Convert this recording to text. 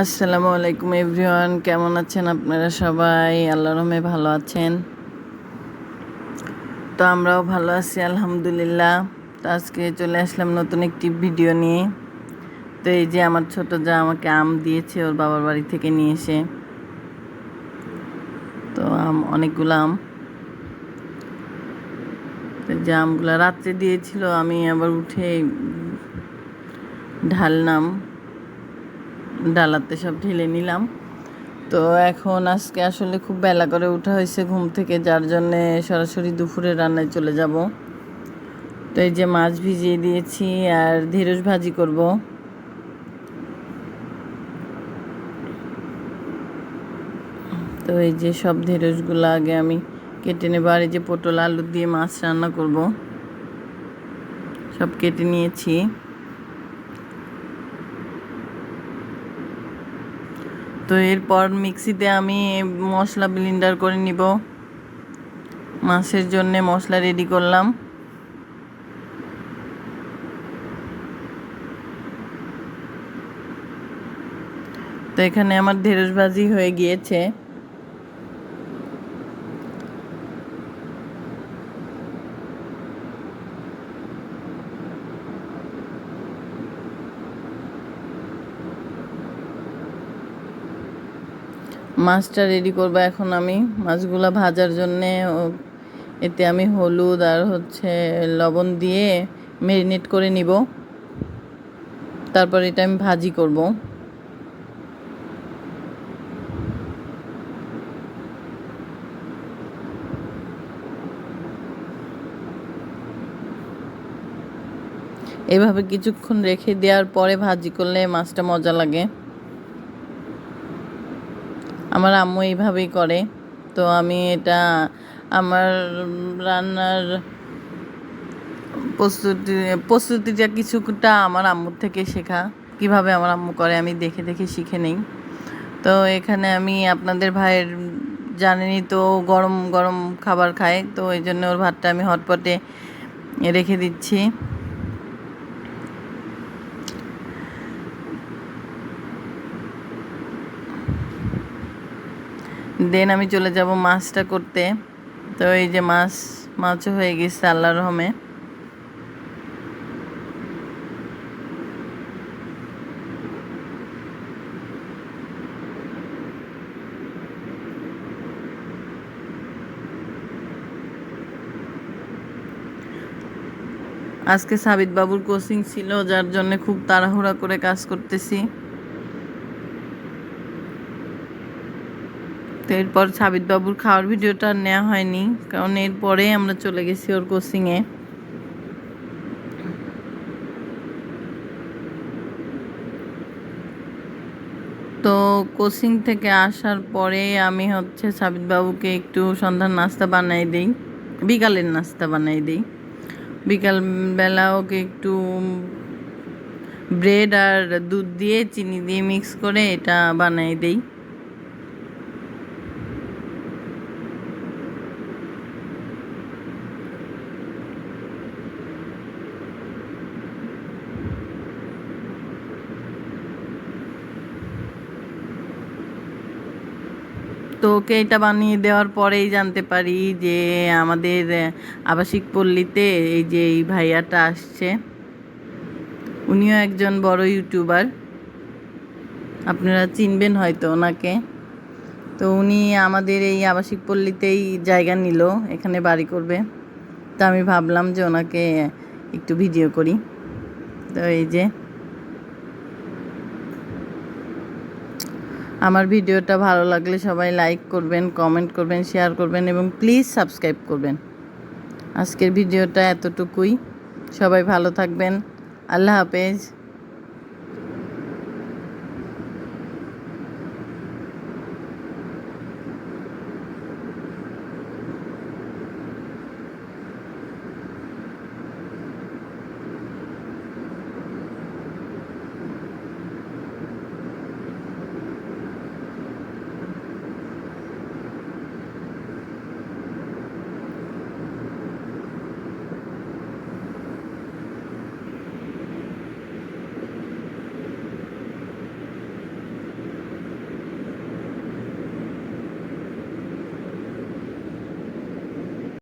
আসসালামু আলাইকুম এভরিওয়ান, কেমন আছেন আপনারা সবাই? আল্লাহর রহমতে ভালো আছেন। তো আমরাও ভালো আছি আলহামদুলিল্লাহ। তো আজকে চলে আসলাম নতুন একটি ভিডিও নিয়ে। তো এই যে আমার ছোট যা আমাকে আম দিয়েছে ওর বাবার বাড়ি থেকে নিয়ে এসে। তো অনেকগুলো আম, তো যে আমগুলো রাত্রে দিয়েছিল আমি আবার উঠে ঢাললাম, ডালাতে সব ঢেলে নিলাম। তো এখন আজকে আসলে খুব বেলা করে ওঠা হয়েছে ঘুম থেকে, যার জন্যে সরাসরি দুপুরে রান্নায় চলে যাব। তো এই যে মাছ ভিজিয়ে দিয়েছি আর ঢেঁড়স ভাজি করব। তো এই যে সব ঢেঁড়সগুলো আগে আমি কেটে নেব, আর এই যে পটল আলু দিয়ে মাছ রান্না করব, সব কেটে নিয়েছি। তো এরপর মিক্সিতে আমি মশলা ব্লেন্ডার করে নিব। মাছের জন্যে মশলা রেডি করলাম। তো এখানে আমার ঢেঁড়স ভাজি হয়ে গিয়েছে। মাছটা রেডি করবো এখন আমি মাছগুলা ভাজার জন্যে। এতে আমি হলুদ আর লবণ দিয়ে ম্যারিনেট করে নিব, তারপর এটা আমি ভাজি করব। এভাবে কিছুক্ষণ রেখে দেওয়ার পরে ভাজি করলে মাছটা মজা লাগে। আমার আম্মু এইভাবেই করে। তো আমি এটা আমার রান্নার প্রস্তুতিটা কিছুটা আমার আম্মুর থেকে শেখা। কিভাবে আমার আম্মু করে আমি দেখে দেখে শিখে নেই। তো এখানে আমি আপনাদের ভাইয়ের, জানেনই তো, গরম গরম খাবার খায়, তো এই জন্য ওর ভাতটা আমি হটপটে রেখে দিচ্ছি। দেন আমি চলে যাব মাছটা করতে। তো এই যে মাছও হয়ে গেছে আল্লাহর রহমে। আজকে সাবিত বাবুর কোচিং ছিল, যার জন্য খুব তাড়াহুড়া করে কাজ করতেছি। তো এরপর সাবিত বাবুর খাওয়ার ভিডিওটা নেওয়া হয়নি, কারণ এরপরে আমরা চলে গেছি ওর কোচিংয়ে। তো কোচিং থেকে আসার পরে আমি সাবিত বাবুকে একটু সন্ধ্যার নাস্তা বানাই দিই, বিকালের নাস্তা বানাই দিই। বিকালবেলা ওকে একটু ব্রেড আর দুধ দিয়ে চিনি দিয়ে মিক্স করে এটা বানাই দিই। তো ওকে এটা বানিয়ে দেওয়ার পরেই জানতে পারি যে আমাদের আবাসিক পল্লীতে এই যে এই ভাইয়াটা আসছে। উনিও একজন বড় ইউটিউবার, আপনারা চিনবেন হয়তো ওনাকে। তো উনি আমাদের এই আবাসিক পল্লীতেই জায়গা নিল, এখানে বাড়ি করবে। তো আমি ভাবলাম যে ওনাকে একটু ভিডিও করি। তো এই যে আমার ভিডিওটা ভালো লাগলে সবাই লাইক করবেন, কমেন্ট করবেন, শেয়ার করবেন এবং প্লিজ সাবস্ক্রাইব করবেন। আজকের ভিডিওটা এতটুকুই। সবাই ভালো থাকবেন। আল্লাহ হাফেজ।